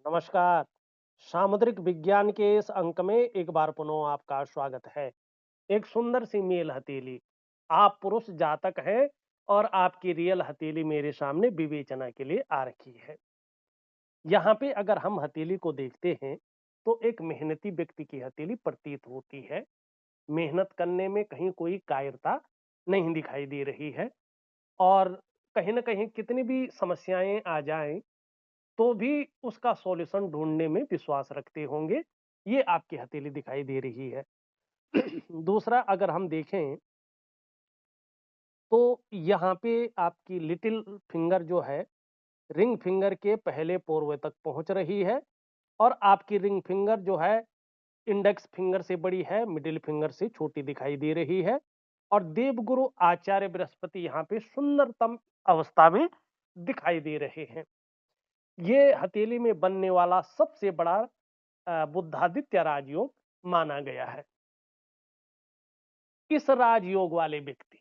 नमस्कार। सामुद्रिक विज्ञान के इस अंक में एक बार पुनः आपका स्वागत है। एक सुंदर सी मेल हथेली। आप पुरुष जातक हैं और आपकी रियल हथेली मेरे सामने विवेचना के लिए आ रखी है। यहाँ पे अगर हम हथेली को देखते हैं तो एक मेहनती व्यक्ति की हथेली प्रतीत होती है। मेहनत करने में कहीं कोई कायरता नहीं दिखाई दे रही है और कहीं ना कहीं कितनी भी समस्याएं आ जाएं तो भी उसका सॉल्यूशन ढूंढने में विश्वास रखते होंगे। ये आपकी हथेली दिखाई दे रही है। दूसरा अगर हम देखें तो यहाँ पे आपकी लिटिल फिंगर जो है रिंग फिंगर के पहले पोर्वे तक पहुंच रही है और आपकी रिंग फिंगर जो है इंडेक्स फिंगर से बड़ी है, मिडिल फिंगर से छोटी दिखाई दे रही है और देवगुरु आचार्य बृहस्पति यहाँ पे सुंदरतम अवस्था में दिखाई दे रहे हैं। ये हथेली में बनने वाला सबसे बड़ा बुद्धादित्य राजयोग माना गया है। इस राजयोग वाले व्यक्ति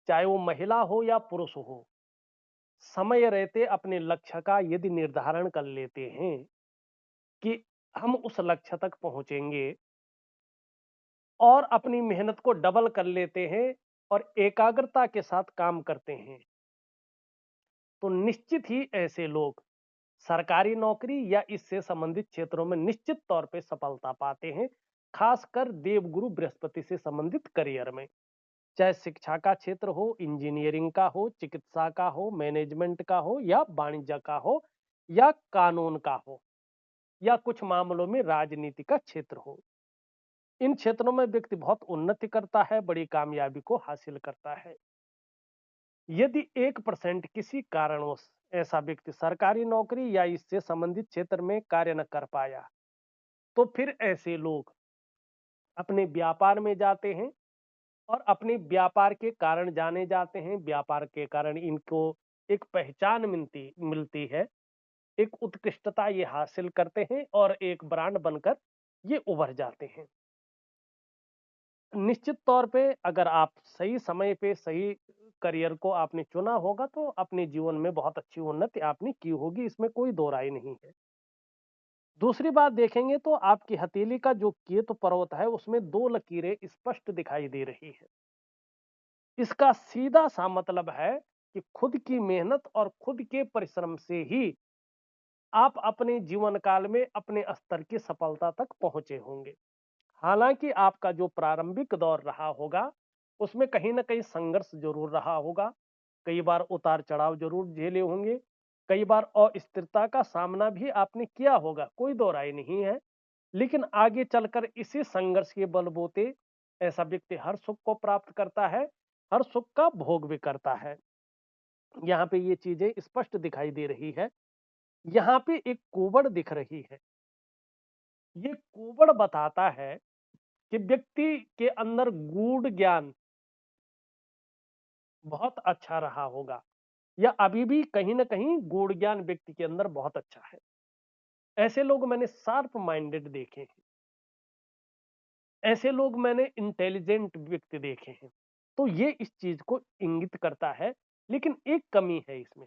चाहे वो महिला हो या पुरुष हो, समय रहते अपने लक्ष्य का यदि निर्धारण कर लेते हैं कि हम उस लक्ष्य तक पहुंचेंगे और अपनी मेहनत को डबल कर लेते हैं और एकाग्रता के साथ काम करते हैं तो निश्चित ही ऐसे लोग सरकारी नौकरी या इससे संबंधित क्षेत्रों में निश्चित तौर पे सफलता पाते हैं, खासकर देवगुरु बृहस्पति से संबंधित करियर में। चाहे शिक्षा का क्षेत्र हो, इंजीनियरिंग का हो, चिकित्सा का हो, मैनेजमेंट का हो या वाणिज्य का हो या कानून का हो या कुछ मामलों में राजनीति का क्षेत्र हो। इन क्षेत्रों में व्यक्ति बहुत उन्नति करता है, बड़ी कामयाबी को हासिल करता है। यदि 1% किसी कारणवश ऐसा व्यक्ति सरकारी नौकरी या इससे संबंधित क्षेत्र में कार्य न कर पाया तो फिर ऐसे लोग अपने व्यापार में जाते हैं और अपने व्यापार के कारण जाने जाते हैं। व्यापार के कारण इनको एक पहचान मिलती मिलती है, एक उत्कृष्टता ये हासिल करते हैं और एक ब्रांड बनकर ये उभर जाते हैं। निश्चित तौर पे अगर आप सही समय पे सही करियर को आपने चुना होगा तो अपने जीवन में बहुत अच्छी उन्नति आपने की होगी, इसमें कोई दो राय नहीं है। दूसरी बात देखेंगे तो आपकी हथेली का जो केतु पर्वत है उसमें दो लकीरें स्पष्ट दिखाई दे रही है। इसका सीधा सा मतलब है कि खुद की मेहनत और खुद के परिश्रम से ही आप अपने जीवन काल में अपने स्तर की सफलता तक पहुंचे होंगे। हालांकि आपका जो प्रारंभिक दौर रहा होगा उसमें कहीं ना कहीं संघर्ष जरूर रहा होगा, कई बार उतार चढ़ाव जरूर झेले होंगे, कई बार अस्थिरता का सामना भी आपने किया होगा, कोई दो राय नहीं है। लेकिन आगे चलकर इसी संघर्ष के बलबूते ऐसा व्यक्ति हर सुख को प्राप्त करता है, हर सुख का भोग भी करता है। यहाँ पे ये चीजें स्पष्ट दिखाई दे रही है। यहाँ पे एक कोबड़ दिख रही है। ये कोबड़ बताता है कि व्यक्ति के अंदर गूढ़ ज्ञान बहुत अच्छा रहा होगा या अभी भी कहीं ना कहीं गूढ़ ज्ञान व्यक्ति के अंदर बहुत अच्छा है। ऐसे लोग मैंने शार्प माइंडेड देखे हैं, ऐसे लोग मैंने इंटेलिजेंट व्यक्ति देखे हैं। तो ये इस चीज को इंगित करता है। लेकिन एक कमी है इसमें,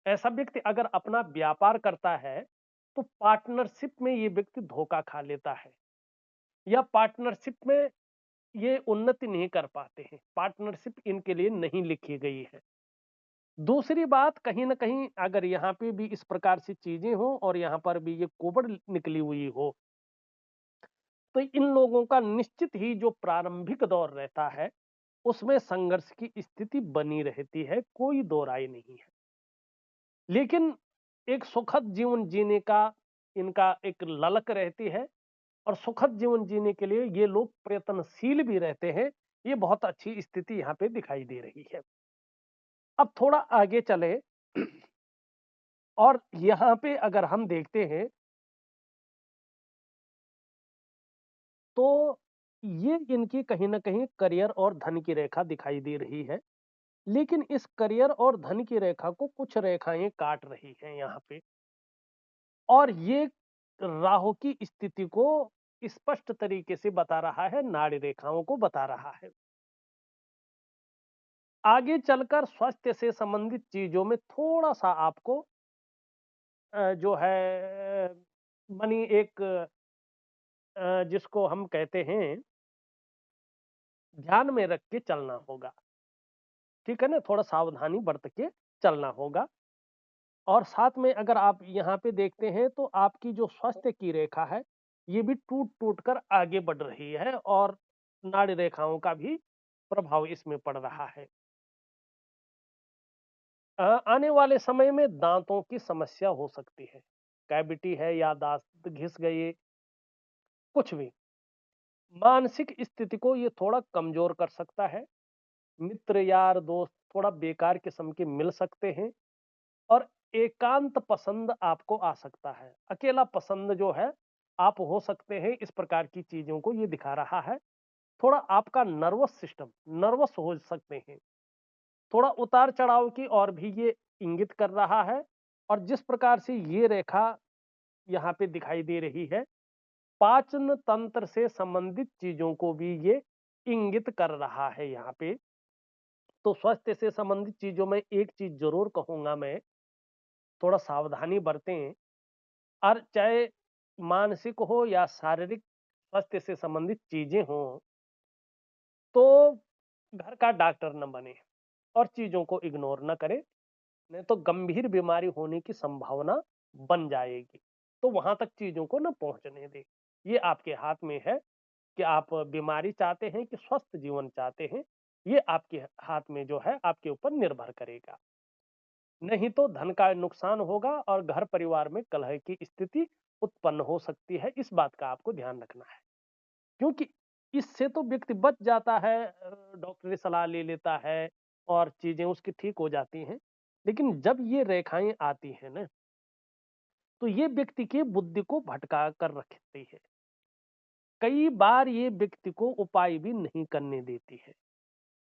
ऐसा व्यक्ति अगर अपना व्यापार करता है तो पार्टनरशिप में ये व्यक्ति धोखा खा लेता है या पार्टनरशिप में ये उन्नति नहीं कर पाते हैं। पार्टनरशिप इनके लिए नहीं लिखी गई है। दूसरी बात कहीं ना कहीं अगर यहाँ पे भी इस प्रकार से चीजें हो और यहाँ पर भी ये कोबड़ निकली हुई हो तो इन लोगों का निश्चित ही जो प्रारंभिक दौर रहता है उसमें संघर्ष की स्थिति बनी रहती है, कोई दो राय नहीं है। लेकिन एक सुखद जीवन जीने का इनका एक ललक रहती है और सुखद जीवन जीने के लिए ये लोग प्रयत्नशील भी रहते हैं। ये बहुत अच्छी स्थिति यहाँ पे दिखाई दे रही है। अब थोड़ा आगे चले और यहाँ पे अगर हम देखते हैं तो ये इनकी कहीं ना कहीं करियर और धन की रेखा दिखाई दे रही है। लेकिन इस करियर और धन की रेखा को कुछ रेखाएं काट रही हैं यहाँ पे और ये राहु की स्थिति को स्पष्ट तरीके से बता रहा है, नाड़ी रेखाओं को बता रहा है। आगे चलकर स्वास्थ्य से संबंधित चीजों में थोड़ा सा आपको जो है मनी एक जिसको हम कहते हैं ध्यान में रख के चलना होगा, ठीक है ना? थोड़ा सावधानी बरत के चलना होगा। और साथ में अगर आप यहाँ पे देखते हैं तो आपकी जो स्वास्थ्य की रेखा है, ये भी टूट-टूट कर आगे बढ़ रही है और नाड़ी रेखाओं का भी प्रभाव इसमें पड़ रहा है। आने वाले समय में दाँतों की समस्या हो सकती है। कैविटी है या दाँत घिस गए, कुछ भी। मानसिक स्थिति को ये थोड़ा कमज़ोर कर सकता है। मित्र, यार, दोस्त थोड़ा बेकार किस्म के मिल सकते हैं और एकांत पसंद आपको आ सकता है। अकेला पसंद जो है, आप हो सकते हैं, इस प्रकार की चीज़ों को ये दिखा रहा है। थोड़ा आपका नर्वस सिस्टम नर्वस हो सकते हैं। थोड़ा उतार-चढ़ाव की ओर भी ये इंगित कर रहा है और जिस प्रकार से ये रेखा यहाँ पे दिखाई दे रही है, पाचन तंत्र से संबंधित चीज़ों को भी ये इंगित कर रहा है यहाँ पे। तो स्वास्थ्य से संबंधित चीज़ों में एक चीज़ ज़रूर कहूँगा मैं, थोड़ा सावधानी बरतें और चाहे मानसिक हो या शारीरिक स्वास्थ्य से संबंधित चीज़ें हों, तो घर का डॉक्टर न बनें और चीज़ों को इग्नोर ना करें, नहीं तो गंभीर बीमारी होने की संभावना बन जाएगी। तो वहाँ तक चीज़ों को ना पहुँचने दें। ये आपके हाथ में है कि आप बीमारी चाहते हैं कि स्वस्थ जीवन चाहते हैं, ये आपके हाथ में जो है आपके ऊपर निर्भर करेगा। नहीं तो धन का नुकसान होगा और घर परिवार में कलह की स्थिति उत्पन्न हो सकती है, इस बात का आपको ध्यान रखना है। क्योंकि इससे तो व्यक्ति बच जाता है, डॉक्टरी सलाह ले लेता है और चीजें उसकी ठीक हो जाती हैं। लेकिन जब ये रेखाएं आती हैं ना, तो ये व्यक्ति की बुद्धि को भटका कर रखती है। कई बार ये व्यक्ति को उपाय भी नहीं करने देती है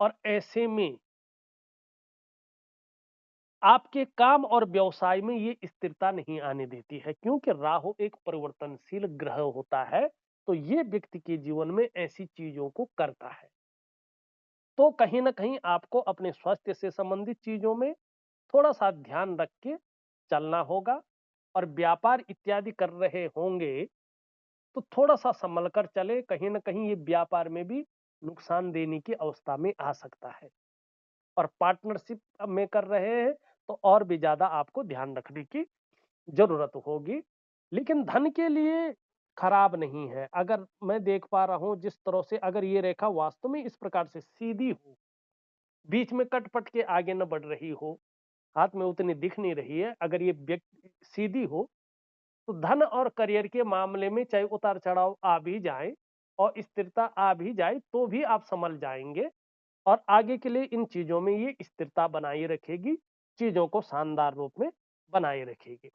और ऐसे में आपके काम और व्यवसाय में ये स्थिरता नहीं आने देती है, क्योंकि राहु एक परिवर्तनशील ग्रह होता है। तो ये व्यक्ति के जीवन में ऐसी चीजों को करता है। तो कहीं न कहीं आपको अपने स्वास्थ्य से संबंधित चीज़ों में थोड़ा-सा ध्यान रख के चलना होगा और व्यापार इत्यादि कर रहे होंगे, तो थोड़ा-सा सँभल कर चलें, कहीं न कहीं ये व्यापार में भी नुकसान देने की अवस्था में आ सकता है। और पार्टनरशिप में कर रहे हैं, तो और भी ज़्यादा आपको ध्यान रखने की ज़रूरत होगी। लेकिन धन के लिए खराब नहीं है। अगर मैं देख पा रहा हूँ जिस तरह से अगर ये रेखा वास्तव में इस प्रकार से सीधी हो, बीच में कट-पट के आगे न बढ़ रही हो, हाथ में उतनी दिख नहीं रही है, अगर ये सीधी हो, तो धन और करियर के मामले में चाहे उतार-चढ़ाव आ भी जाए और स्थिरता आ भी जाए, तो भी आप सँभल जाएँगे और आगे के लिए इन चीज़ों में ये स्थिरता बनाए रखेगी, चीज़ों को शानदार रूप में बनाए रखेगी।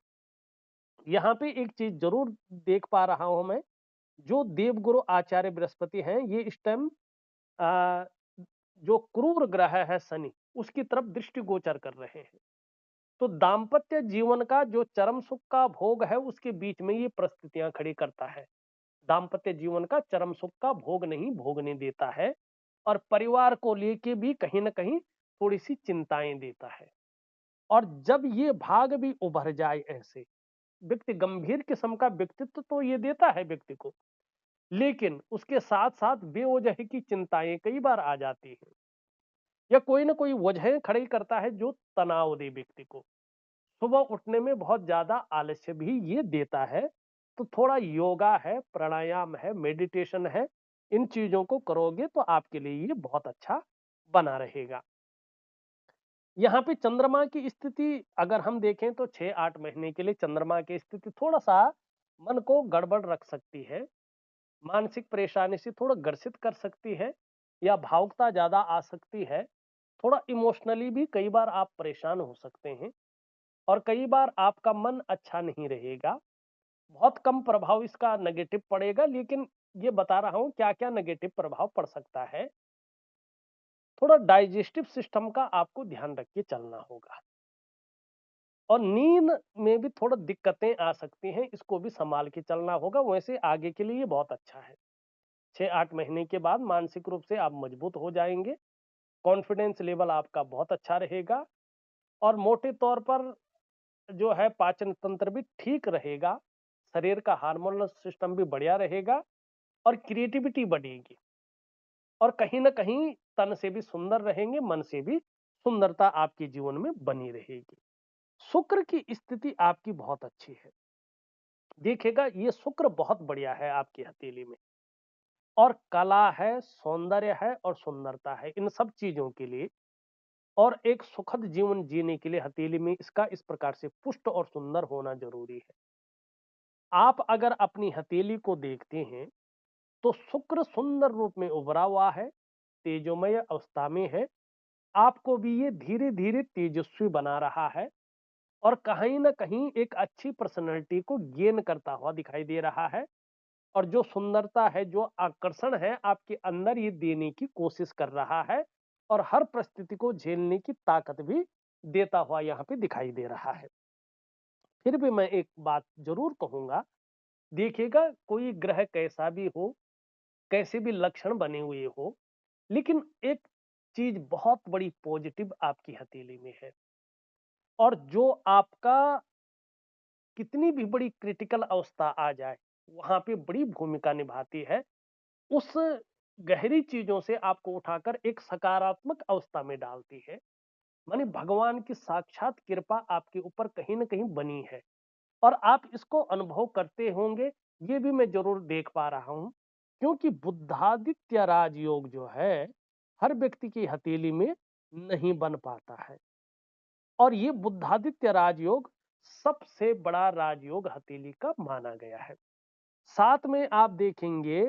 यहाँ पे एक चीज़ ज़रूर देख पा रहा हूँ मैं, जो देवगुरु आचार्य बृहस्पति हैं, ये इस टाइम अ, जो क्रूर ग्रह है शनि, उसकी तरफ दृष्टिगोचर कर रहे हैं। तो दाम्पत्य जीवन का जो चरम सुख का भोग है, उसके बीच में ये परिस्थितियां खड़ी करता है। दाम्पत्य जीवन का चरम सुख का भोग नहीं भोगने देता है और परिवार को लेके भी कहीं न कहीं थोड़ी-सी चिंताएं देता है। और जब ये भाग भी उभर जाए ऐसे, व्यक्ति गंभीर किस्म का व्यक्तित्व तो ये देता है व्यक्ति को, लेकिन उसके साथ-साथ बेवजह की चिंताएं कई बार आ जाती हैं या कोई न कोई वजहें खड़ी करता है जो तनाव दे व्यक्ति को। सुबह उठने में बहुत ज़्यादा आलस्य भी ये देता है, तो थोड़ा योगा है, प्राणायाम है, मेडिटेशन है, इन चीज़ों को करोगे तो आपके लिए ये बहुत अच्छा बना रहेगा। यहाँ पे चंद्रमा की स्थिति अगर हम देखें तो 6-8 महीने के लिए चंद्रमा की स्थिति थोड़ा-सा मन को गड़बड़ रख सकती है, मानसिक परेशानी से थोड़ा ग्रसित कर सकती है या भावुकता ज़्यादा आ सकती है, थोड़ा इमोशनली भी कई बार आप परेशान हो सकते हैं और कई बार आपका मन अच्छा नहीं रहेगा। बहुत कम प्रभाव इसका नेगेटिव पड़ेगा, लेकिन ये बता रहा हूँ क्या-क्या नेगेटिव प्रभाव पड़ सकता है। थोड़ा डाइजेस्टिव सिस्टम का आपको ध्यान रख के चलना होगा और नींद में भी थोड़ा दिक्कतें आ सकती हैं, इसको भी सँभाल के चलना होगा, वैसे आगे के लिए ये बहुत अच्छा है। 6-8 महीने के बाद मानसिक रूप से आप मजबूत हो जाएँगे, कॉन्फिडेंस लेवल आपका बहुत अच्छा रहेगा और मोटे तौर पर जो है पाचन तंत्र भी ठीक रहेगा, शरीर का हार्मोनल सिस्टम भी बढ़िया रहेगा और क्रिएटिविटी बढ़ेगी और कहीं न कहीं तन से भी सुंदर रहेंगे, मन से भी सुंदरता आपके जीवन में बनी रहेगी। शुक्र की स्थिति आपकी बहुत अच्छी है। देखिएगा ये शुक्र बहुत बढ़िया है आपकी हथेली में और कला है, सौंदर्य है और सुंदरता है। इन सब चीज़ों के लिए और एक सुखद जीवन जीने के लिए हथेली में इसका इस प्रकार से पुष्ट और सुंदर होना ज़रूरी है। आप अगर अपनी हथेली को देखते हैं, तो शुक्र सुंदर रूप में उभरा हुआ है, तेजोमय अवस्था में है। आपको भी ये धीरे-धीरे तेजस्वी बना रहा है और कहीं न कहीं एक अच्छी पर्सनैलिटी को गेन करता हुआ दिखाई दे रहा है और जो सुंदरता है, जो आकर्षण है, आपके अंदर ये देने की कोशिश कर रहा है और हर परिस्थिति को झेलने की ताकत भी देता हुआ यहाँ पे दिखाई दे रहा है। फिर भी मैं एक बात ज़रूर कहूँगा, देखिएगा कोई ग्रह कैसा भी हो, कैसे भी लक्षण बने हुए हो, लेकिन एक चीज़ बहुत बड़ी पॉजिटिव आपकी हथेली में है और जो आपका कितनी भी बड़ी क्रिटिकल अवस्था आ जाए, वहाँ पे बड़ी भूमिका निभाती है। उस गहरी चीज़ों से आपको उठाकर एक सकारात्मक अवस्था में डालती है। माने भगवान की साक्षात कृपा आपके ऊपर कहीं न कहीं बनी है और आप इसको अनुभव करते होंगे, ये भी मैं ज़रूर देख पा रहा हूँ। क्योंकि बुद्धादित्य राजयोग जो है, हर व्यक्ति की हथेली में नहीं बन पाता है और ये बुद्धादित्य राजयोग सबसे बड़ा राजयोग हथेली का माना गया है। साथ में आप देखेंगे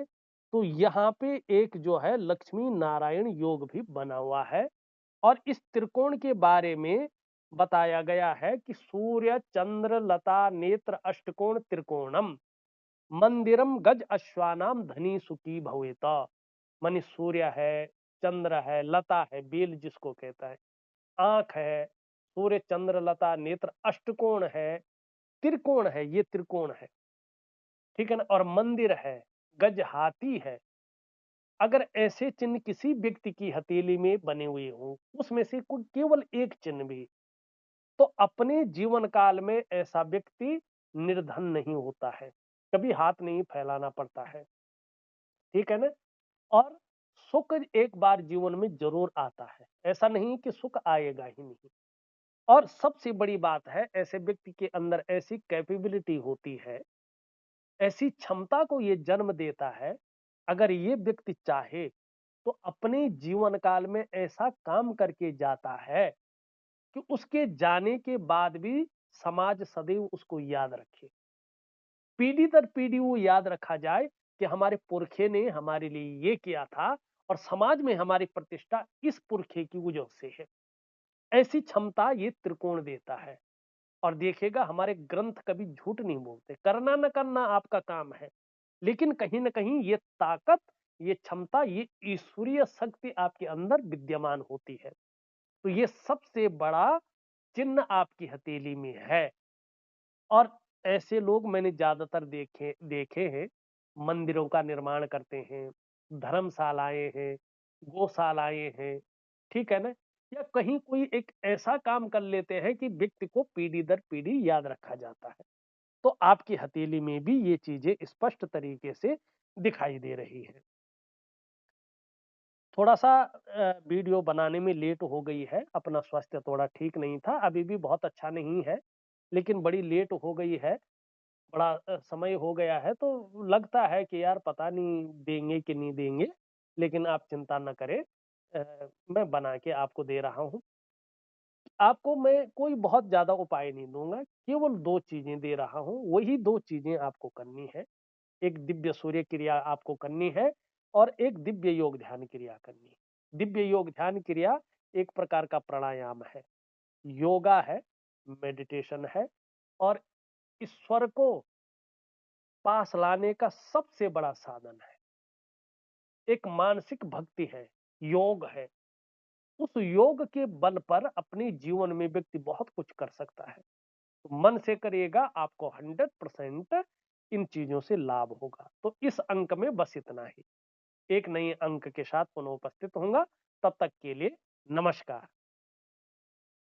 तो यहाँ पे एक जो है लक्ष्मी नारायण योग भी बना हुआ है और इस त्रिकोण के बारे में बताया गया है कि सूर्य चंद्र लता नेत्र अष्टकोण त्रिकोणम मंदिरम गज अश्वानाम धनी सुखी भवेत। मानी सूर्य है, चंद्र है, लता है, बेल जिसको कहता है, आंख है, सूर्य चंद्र लता नेत्र अष्टकोण है, त्रिकोण है, ये त्रिकोण है, ठीक है ना, और मंदिर है, गज हाथी है। अगर ऐसे चिन्ह किसी व्यक्ति की हथेली में बने हुए हों, उसमें से कोई केवल एक चिन्ह भी, तो अपने जीवन काल में ऐसा व्यक्ति निर्धन नहीं होता है, कभी हाथ नहीं फैलाना पड़ता है, ठीक है ना। और सुख एक बार जीवन में जरूर आता है, ऐसा नहीं कि सुख आएगा ही नहीं। और सबसे बड़ी बात है, ऐसे व्यक्ति के अंदर ऐसी कैपेबिलिटी होती है, ऐसी क्षमता को ये जन्म देता है, अगर ये व्यक्ति चाहे तो अपने जीवन काल में ऐसा काम करके जाता है कि उसके जाने के बाद भी समाज सदैव उसको याद रखे, पीढ़ी दर पीढ़ी वो याद रखा जाए कि हमारे पुरखे ने हमारे लिए ये किया था और समाज में हमारी प्रतिष्ठा इस पुरखे की वजह से है। ऐसी क्षमता ये त्रिकोण देता है और देखिएगा हमारे ग्रंथ कभी झूठ नहीं बोलते, करना न करना आपका काम है, लेकिन कहीं न कहीं ये ताकत, ये क्षमता, ये ईश्वरीय शक्ति आपके अंदर विद्यमान होती है। तो ये सबसे बड़ा चिन्ह आपकी हथेली में है और ऐसे लोग मैंने ज़्यादातर देखे देखे हैं, मंदिरों का निर्माण करते हैं, धर्मशालाएँ हैं, गौशालाएँ हैं, ठीक है ना? या कहीं कोई एक ऐसा काम कर लेते हैं कि व्यक्ति को पीढ़ी दर पीढ़ी याद रखा जाता है। तो आपकी हथेली में भी ये चीज़ें स्पष्ट तरीके से दिखाई दे रही हैं। थोड़ा-सा वीडियो बनाने में लेट हो गई है, अपना स्वास्थ्य थोड़ा ठीक नहीं था, अभी भी बहुत अच्छा नहीं है, लेकिन बड़ी लेट हो गई है, बड़ा समय हो गया है, तो लगता है कि यार पता नहीं देंगे कि नहीं देंगे, लेकिन आप चिंता ना करें, मैं बना के आपको दे रहा हूँ। आपको मैं कोई बहुत ज़्यादा उपाय नहीं दूँगा, केवल 2 चीज़ें दे रहा हूँ, वही 2 चीज़ें आपको करनी है। एक दिव्य सूर्य क्रिया आपको करनी है और एक दिव्य योग ध्यान क्रिया करनी है। दिव्य योग ध्यान क्रिया एक प्रकार का प्राणायाम है, योगा है, मेडिटेशन है और ईश्वर को पास लाने का सबसे बड़ा साधन है। एक मानसिक भक्ति है, योग है। उस योग के बल पर अपने जीवन में व्यक्ति बहुत कुछ कर सकता है। तो मन से करिएगा, आपको 100% इन चीजों से लाभ होगा। तो इस अंक में बस इतना ही। एक नए अंक के साथ पुनः उपस्थित होऊंगा, तब तक के लिए नमस्कार।